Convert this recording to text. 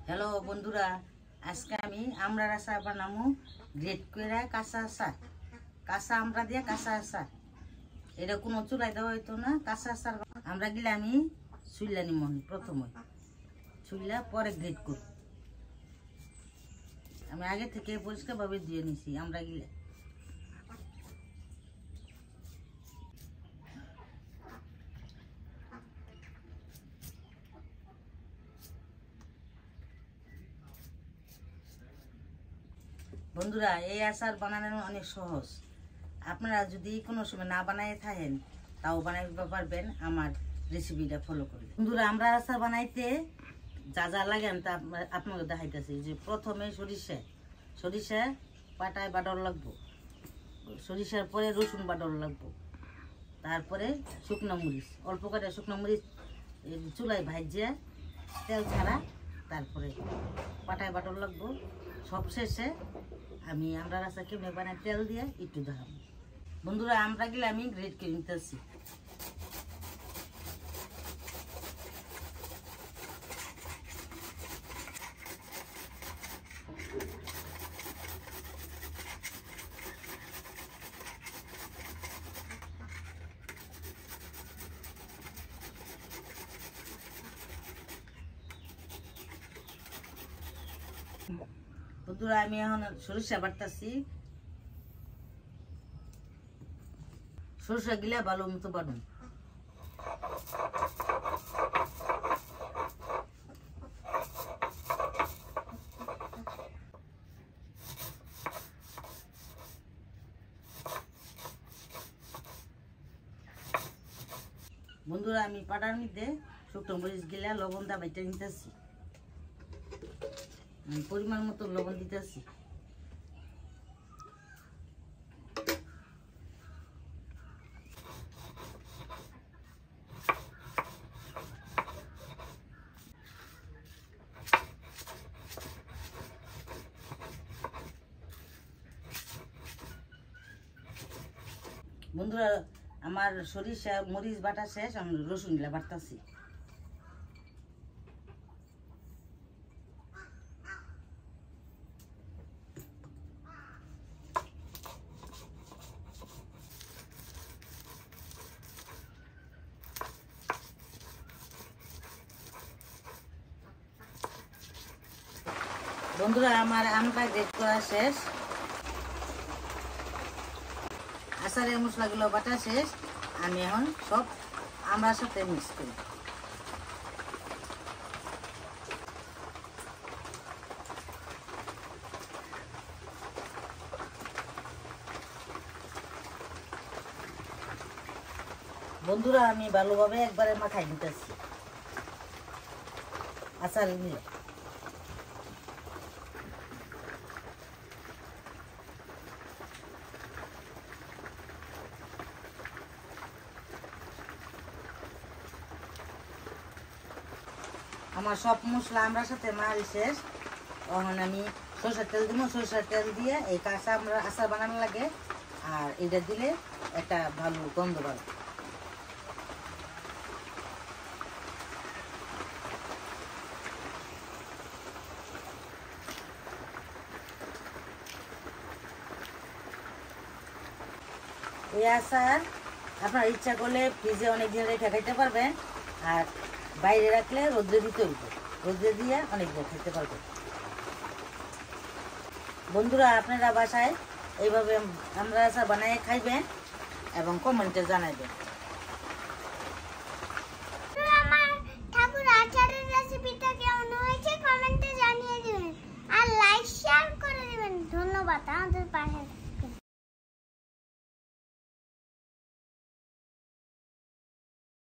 Hello বন্ধুরা, আজকে আমি আমড়ার আচার বানাবো। গ্রেট করে কাঁচা আচার, কাঁচা আমড়া দিয়ে কাঁচা আচার। এটা কোনো চুলাই দেওয়া হইতো না। কাঁচা আচার আমরা গিলে আমি চুইলা নিমন, প্রথমে চুইলা পরে গ্রেট করব। আমি আগে থেকে পরিষ্কারভাবে ধুয়ে নিছি আমরা গিলে। বন্ধুরা, এই আচার বানানো অনেক সহজ। আপনারা যদি কোনো সময় না বানাই থাকেন তাও বানাইতে পারবেন আমার রেসিপিটা ফলো করে। বন্ধুরা, আমরা আচার বানাইতে যা যা লাগে তা আপনাকে দেখাইতেছি। যে প্রথমে সরিষা পাটায় বাটর লাগবো, সরিষার পরে রসুন বাটর লাগবো, তারপরে শুকনো মরিচ, অল্প করে শুকনো মরিচ চুলায় ভাজিয়ে তেল ছাড়া তারপরে পাটায় বাটর লাগবো। সবশেষে আমি আমরা আচার কেমনে বানাই তেল দিয়ে একটু দেখাবো। বন্ধুরা, আমরা গেলে আমি গ্রেট করে নিতেছি। বন্ধুরা, আমি এখন সরিষা বাটতেছি। সরিষা গিলা ভালো মতো বানুন। বন্ধুরা, আমি পাটার মধ্যে শুকনো মরিচ গিলা লবণ দা বাইটা নিতেছি। পরিমাণ মতো লবণ দিতেছি। বন্ধুরা, আমার সরিষা মরিচ বাটা শেষ, আমি রসুন গুলা বাটতেছি। বন্ধুরা, আমার আমটা গ্রেট করা শেষ, আচারের মশলাগুলো বাটা শেষ। আমি এখন সব আমড়ার সাথে মিক্স করি। বন্ধুরা, আমি ভালোভাবে একবারে মাখাই নিতেছি আচার নিয়ে। আমার সব মশলা আমরার সাথে মারি শেষ। তখন আমি সরষের তেল দিব। সরষের তেল দিয়ে এই কাঁচা আমরা আচার বানানো লাগে, আর এটা দিলে একটা ভালো গন্ধ পাবে। এই আচার আপনার ইচ্ছা করলে ফ্রিজে অনেক দিন রেখে খাইতে পারবেন, আর বাইরে রাখলে রোদ্রে দিতে হইবে, রোদ্রে দিয়ে অনেক দিন খেতে পারবেন। বন্ধুরা, আপনারা বাসায় এইভাবে আমরা আচার বানায় খাইবেন এবং কমেন্টে জানাইবেন। আমার ঠাকুর আচারের রেসিপিটা কেমন হয়েছে কমেন্টে জানিয়ে দিবেন, আর লাইক শেয়ার করে দিবেন। ধন্যবাদ আমাদের পাশে।